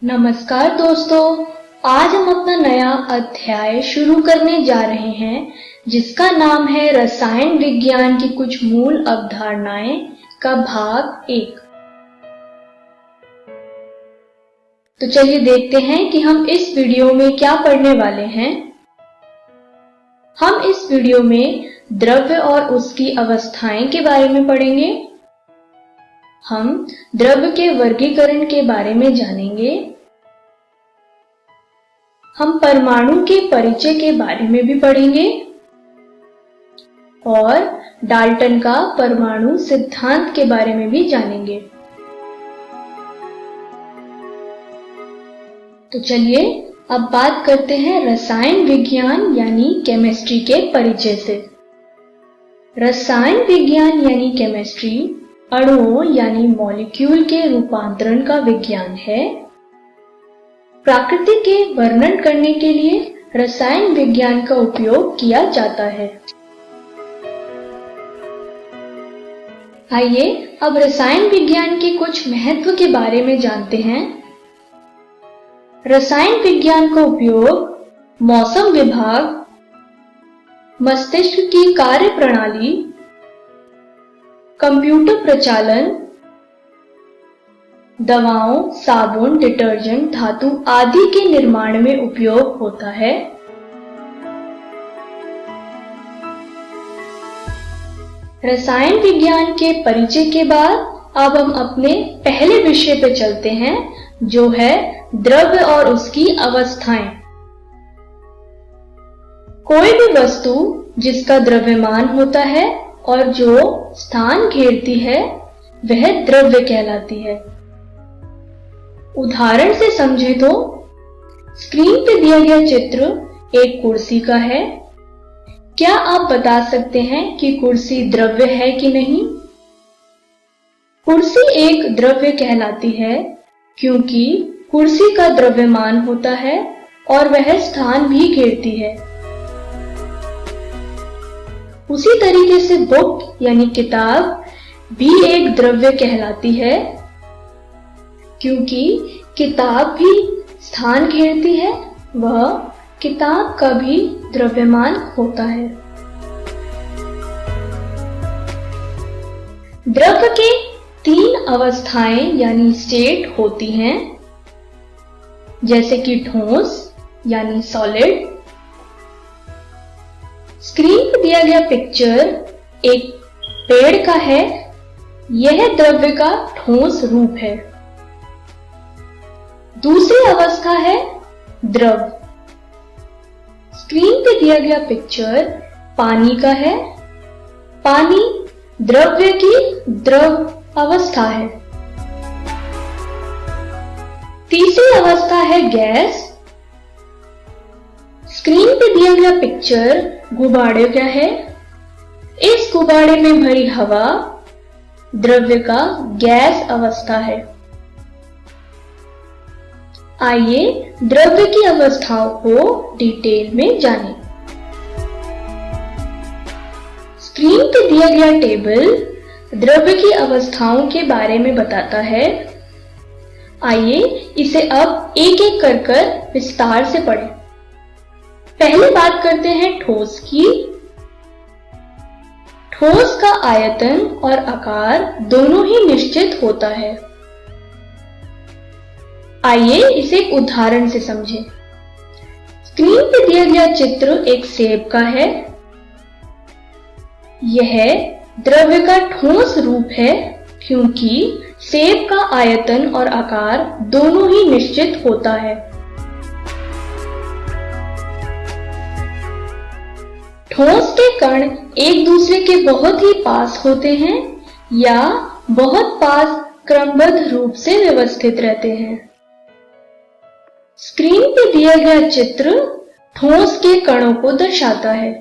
नमस्कार दोस्तों, आज हम अपना नया अध्याय शुरू करने जा रहे हैं जिसका नाम है रसायन विज्ञान की कुछ मूल अवधारणाएं का भाग 1। तो चलिए देखते हैं कि हम इस वीडियो में क्या पढ़ने वाले हैं। हम इस वीडियो में द्रव्य और उसकी अवस्थाएं के बारे में पढ़ेंगे। हम द्रव्य के वर्गीकरण के बारे में जानेंगे। हम परमाणु के परिचय के बारे में भी पढ़ेंगे और डाल्टन का परमाणु सिद्धांत के बारे में भी जानेंगे। तो चलिए अब बात करते हैं रसायन विज्ञान यानी केमिस्ट्री के परिचय से। रसायन विज्ञान यानी केमिस्ट्री अणुओं यानी मॉलिक्यूल के रूपांतरण का विज्ञान है। प्रकृति के वर्णन करने के लिए रसायन विज्ञान का उपयोग किया जाता है। आइए अब रसायन विज्ञान के कुछ महत्व के बारे में जानते हैं। रसायन विज्ञान का उपयोग मौसम विभाग, मस्तिष्क की कार्य प्रणाली, कंप्यूटर प्रचालन, दवाओं, साबुन, डिटर्जेंट, धातु आदि के निर्माण में उपयोग होता है। रसायन विज्ञान के परिचय के बाद अब हम अपने पहले विषय पे चलते हैं जो है द्रव्य और उसकी अवस्थाएं। कोई भी वस्तु जिसका द्रव्यमान होता है और जो स्थान घेरती है वह द्रव्य कहलाती है। उदाहरण से समझे तो स्क्रीन पे दिया गया चित्र एक कुर्सी का है। क्या आप बता सकते हैं कि कुर्सी द्रव्य है कि नहीं? कुर्सी एक द्रव्य कहलाती है क्योंकि कुर्सी का द्रव्यमान होता है और वह स्थान भी घेरती है। उसी तरीके से बुक यानी किताब भी एक द्रव्य कहलाती है क्योंकि किताब भी स्थान घेरती है, वह किताब का भी द्रव्यमान होता है। द्रव्य के 3 अवस्थाएं यानी स्टेट होती हैं, जैसे कि ठोस यानी सॉलिड। स्क्रीन पर दिया गया पिक्चर एक पेड़ का है। यह द्रव्य का ठोस रूप है। दूसरी अवस्था है द्रव। स्क्रीन पे दिया गया पिक्चर पानी का है। पानी द्रव्य की द्रव अवस्था है। तीसरी अवस्था है गैस। स्क्रीन पे दिया गया पिक्चर गुब्बारे का है। इस गुब्बारे में भरी हवा द्रव्य का गैस अवस्था है। आइए द्रव्य की अवस्थाओं को डिटेल में जानें। स्क्रीन पर दिया गया टेबल द्रव्य की अवस्थाओं के बारे में बताता है। आइए इसे अब एक एक कर विस्तार से पढ़ें। पहले बात करते हैं ठोस की। ठोस का आयतन और आकार दोनों ही निश्चित होता है। आइए इसे एक उदाहरण से समझें। स्क्रीन पे दिया गया चित्र एक सेब का है। यह द्रव्य का ठोस रूप है क्योंकि सेब का आयतन और आकार दोनों ही निश्चित होता है। ठोस के कण एक दूसरे के बहुत ही पास होते हैं या बहुत पास क्रमबद्ध रूप से व्यवस्थित रहते हैं। स्क्रीन पे दिया गया चित्र ठोस के कणों को दर्शाता है।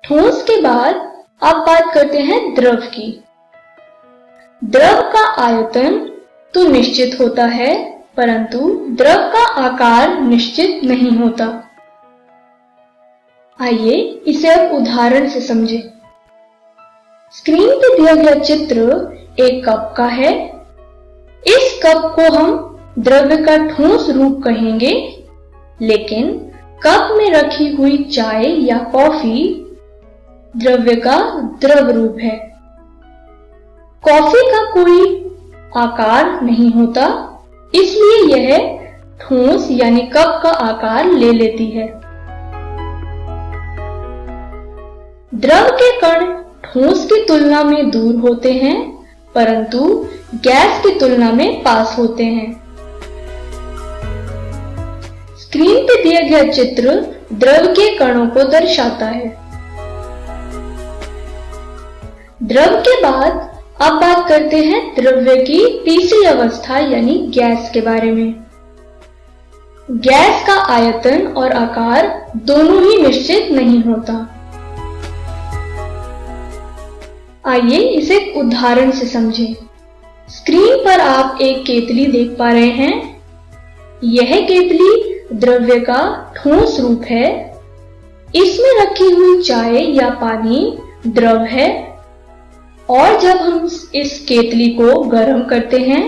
ठोस के बाद अब बात करते हैं द्रव की। द्रव का आयतन तो निश्चित होता है परंतु द्रव का आकार निश्चित नहीं होता। आइए इसे अब उदाहरण से समझें। स्क्रीन पे दिया गया चित्र एक कप का है। इस कप को हम द्रव्य का ठोस रूप कहेंगे, लेकिन कप में रखी हुई चाय या कॉफी द्रव्य का द्रव रूप है। कॉफी का कोई आकार नहीं होता, इसलिए यह ठोस यानी कप का आकार ले लेती है। द्रव के कण ठोस की तुलना में दूर होते हैं, परंतु गैस की तुलना में पास होते हैं। स्क्रीन पे दिया गया चित्र द्रव के कणों को दर्शाता है। द्रव के बाद अब बात करते हैं द्रव्य की तीसरी अवस्था यानी गैस के बारे में। गैस का आयतन और आकार दोनों ही निश्चित नहीं होता। आइए इसे एक उदाहरण से समझें। स्क्रीन पर आप एक केतली देख पा रहे हैं। यह केतली द्रव्य का ठोस रूप है। इसमें रखी हुई चाय या पानी द्रव है, और जब हम इस केतली को गर्म करते हैं,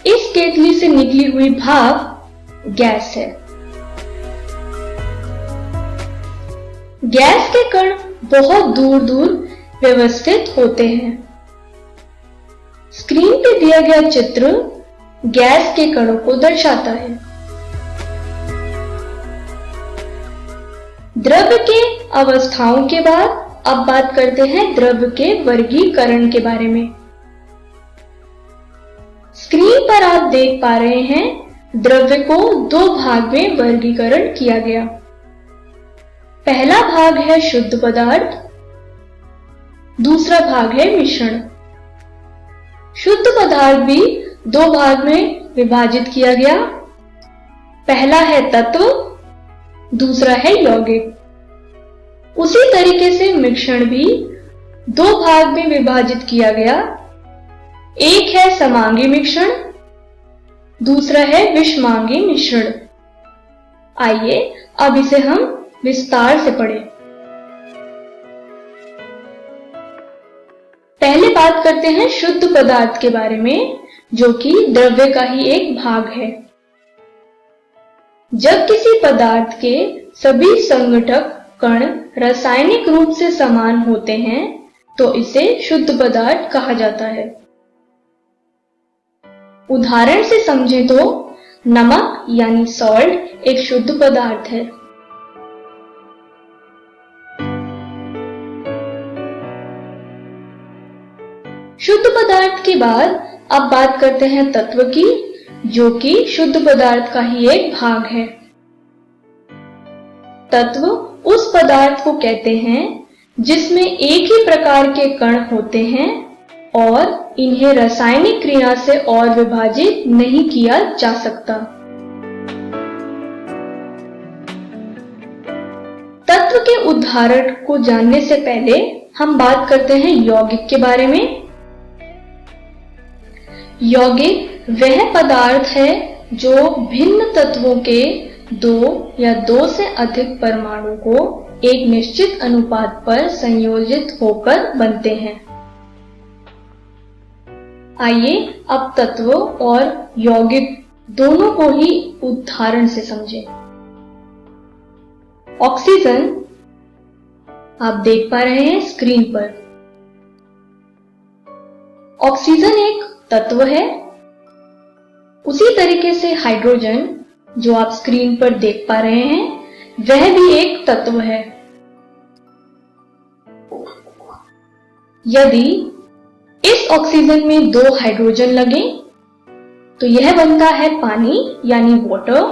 इस केतली से निकली हुई भाप गैस है। गैस के कण बहुत दूर दूर व्यवस्थित होते हैं। स्क्रीन पे दिया गया चित्र गैस के कणों को दर्शाता है। द्रव्य के अवस्थाओं के बाद अब बात करते हैं द्रव्य के वर्गीकरण के बारे में। स्क्रीन पर आप देख पा रहे हैं द्रव्य को दो भाग में वर्गीकरण किया गया। पहला भाग है शुद्ध पदार्थ, दूसरा भाग है मिश्रण। शुद्ध पदार्थ भी दो भाग में विभाजित किया गया। पहला है तत्व, दूसरा है यौगिक। उसी तरीके से मिश्रण भी दो भाग में विभाजित किया गया। एक है समांगी मिश्रण, दूसरा है विषमांगी मिश्रण। आइए अब इसे हम विस्तार से पढ़ें। पहले बात करते हैं शुद्ध पदार्थ के बारे में, जो कि द्रव्य का ही एक भाग है। जब किसी पदार्थ के सभी संघटक कण रासायनिक रूप से समान होते हैं, तो इसे शुद्ध पदार्थ कहा जाता है। उदाहरण से समझें तो नमक यानी सॉल्ट एक शुद्ध पदार्थ है। शुद्ध पदार्थ के बाद अब बात करते हैं तत्व की, जो कि शुद्ध पदार्थ का ही एक भाग है। तत्व उस पदार्थ को कहते हैं जिसमें एक ही प्रकार के कण होते हैं और इन्हें रासायनिक क्रिया से और विभाजित नहीं किया जा सकता। तत्व के उदाहरण को जानने से पहले हम बात करते हैं यौगिक के बारे में। यौगिक वह पदार्थ है जो भिन्न तत्वों के दो या दो से अधिक परमाणु को एक निश्चित अनुपात पर संयोजित होकर बनते हैं। आइए अब तत्व और यौगिक दोनों को ही उदाहरण से समझें। ऑक्सीजन आप देख पा रहे हैं स्क्रीन पर। ऑक्सीजन एक तत्व है। उसी तरीके से हाइड्रोजन, जो आप स्क्रीन पर देख पा रहे हैं, वह भी एक तत्व है। यदि इस ऑक्सीजन में दो हाइड्रोजन लगे तो यह बनता है पानी यानी वाटर।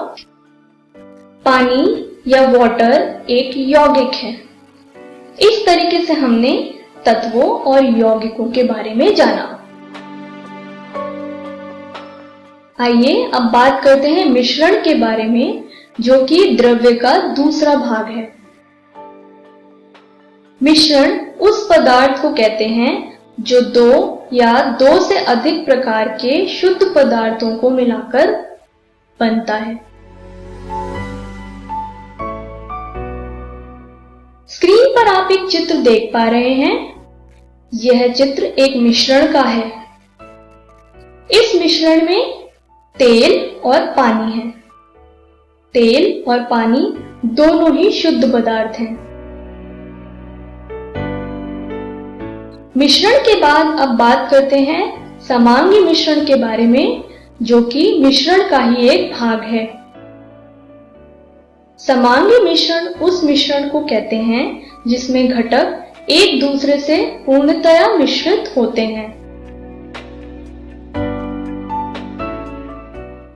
पानी या वाटर एक यौगिक है। इस तरीके से हमने तत्वों और यौगिकों के बारे में जाना। आइए अब बात करते हैं मिश्रण के बारे में, जो कि द्रव्य का दूसरा भाग है। मिश्रण उस पदार्थ को कहते हैं जो दो या दो से अधिक प्रकार के शुद्ध पदार्थों को मिलाकर बनता है। स्क्रीन पर आप एक चित्र देख पा रहे हैं। यह चित्र एक मिश्रण का है। इस मिश्रण में तेल और पानी है। तेल और पानी दोनों ही शुद्ध पदार्थ हैं। मिश्रण के बाद अब बात करते हैं समांगी मिश्रण के बारे में, जो कि मिश्रण का ही एक भाग है। समांगी मिश्रण उस मिश्रण को कहते हैं जिसमें घटक एक दूसरे से पूर्णतया मिश्रित होते हैं।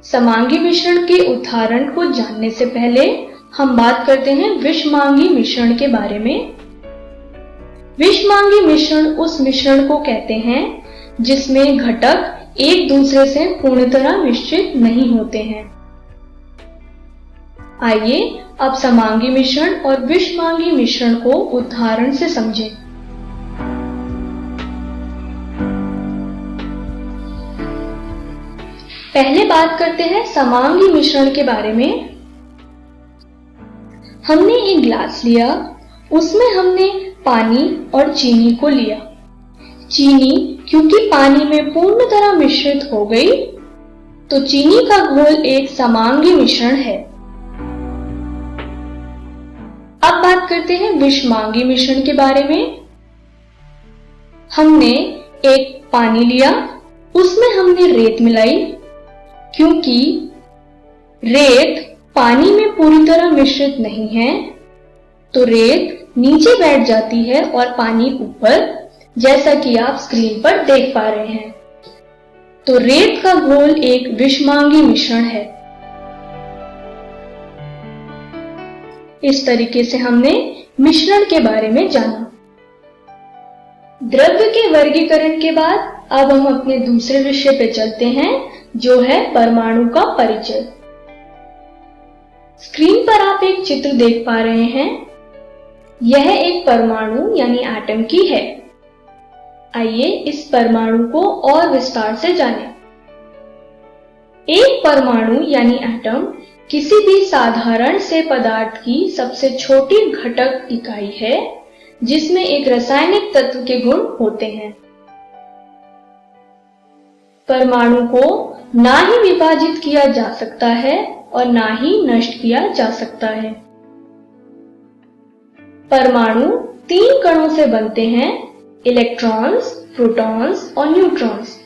समांगी मिश्रण के उदाहरण को जानने से पहले हम बात करते हैं विषमांगी मिश्रण के बारे में। विषमांगी मिश्रण उस मिश्रण को कहते हैं जिसमें घटक एक दूसरे से पूर्णतः मिश्रित नहीं होते हैं। आइए अब समांगी मिश्रण और विषमांगी मिश्रण को उदाहरण से समझें। पहले बात करते हैं समांगी मिश्रण के बारे में। हमने एक ग्लास लिया, उसमें हमने पानी और चीनी को लिया। चीनी क्योंकि पानी में पूर्ण तरह मिश्रित हो गई, तो चीनी का घोल एक समांगी मिश्रण है। अब बात करते हैं विषमांगी मिश्रण के बारे में। हमने एक पानी लिया, उसमें हमने रेत मिलाई। क्योंकि रेत पानी में पूरी तरह मिश्रित नहीं है, तो रेत नीचे बैठ जाती है और पानी ऊपर, जैसा कि आप स्क्रीन पर देख पा रहे हैं। तो रेत का घोल एक विषमांगी मिश्रण है। इस तरीके से हमने मिश्रण के बारे में जाना। द्रव्य के वर्गीकरण के बाद अब हम अपने दूसरे विषय पे चलते हैं, जो है परमाणु का परिचय। स्क्रीन पर आप एक चित्र देख पा रहे हैं। यह एक परमाणु यानी एटम की है। आइए इस परमाणु को और विस्तार से जानें। एक परमाणु यानी एटम किसी भी साधारण से पदार्थ की सबसे छोटी घटक इकाई है जिसमें एक रासायनिक तत्व के गुण होते हैं। परमाणु को ना ही विभाजित किया जा सकता है और ना ही नष्ट किया जा सकता है। परमाणु 3 कणों से बनते हैं, इलेक्ट्रॉन्स, प्रोटॉन्स और न्यूट्रॉन्स।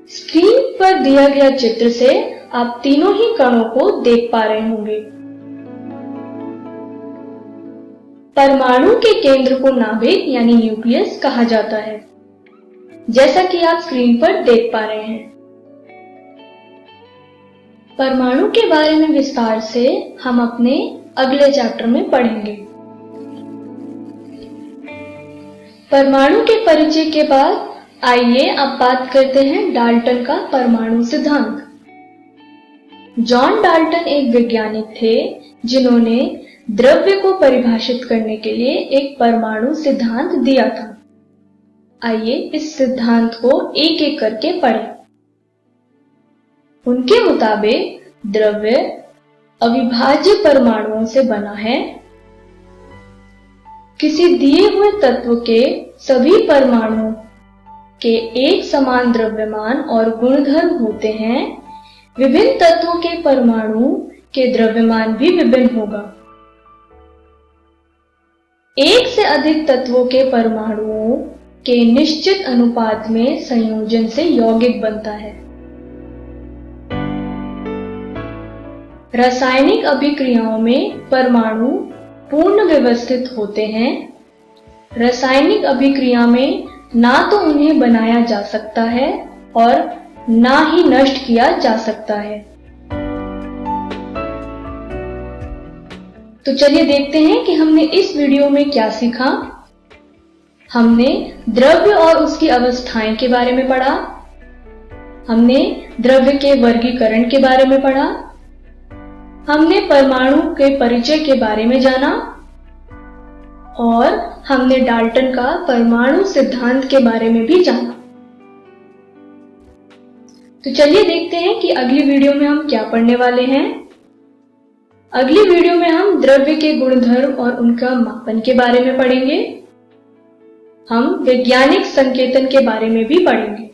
स्क्रीन पर दिया गया चित्र से आप तीनों ही कणों को देख पा रहे होंगे। परमाणु के केंद्र को नाभिक यानी न्यूक्लियस कहा जाता है, जैसा कि आप स्क्रीन पर देख पा रहे हैं। परमाणु के बारे में विस्तार से हम अपने अगले चैप्टर में पढ़ेंगे। परमाणु के परिचय के बाद आइए अब बात करते हैं डाल्टन का परमाणु सिद्धांत। जॉन डाल्टन एक वैज्ञानिक थे जिन्होंने द्रव्य को परिभाषित करने के लिए एक परमाणु सिद्धांत दिया था। आइए इस सिद्धांत को एक एक करके पढ़ें। उनके मुताबिक द्रव्य अविभाज्य परमाणुओं से बना है। किसी दिए हुए तत्व के सभी परमाणुओं के एक समान द्रव्यमान और गुणधर्म होते हैं। विभिन्न तत्वों के परमाणु के द्रव्यमान भी विभिन्न होगा। एक से अधिक तत्वों के परमाणुओं के निश्चित अनुपात में संयोजन से यौगिक बनता है। रासायनिक अभिक्रियाओं में परमाणु पूर्ण व्यवस्थित होते हैं। रासायनिक अभिक्रिया में ना तो उन्हें बनाया जा सकता है और ना ही नष्ट किया जा सकता है। तो चलिए देखते हैं कि हमने इस वीडियो में क्या सीखा। हमने द्रव्य और उसकी अवस्थाएं के बारे में पढ़ा। हमने द्रव्य के वर्गीकरण के बारे में पढ़ा। हमने परमाणु के परिचय के बारे में जाना और हमने डाल्टन का परमाणु सिद्धांत के बारे में भी जाना। तो चलिए देखते हैं कि अगली वीडियो में हम क्या पढ़ने वाले हैं। अगली वीडियो में हम द्रव्य के गुणधर्म और उनका मापन के बारे में पढ़ेंगे। हम वैज्ञानिक संकेतन के बारे में भी पढ़ेंगे।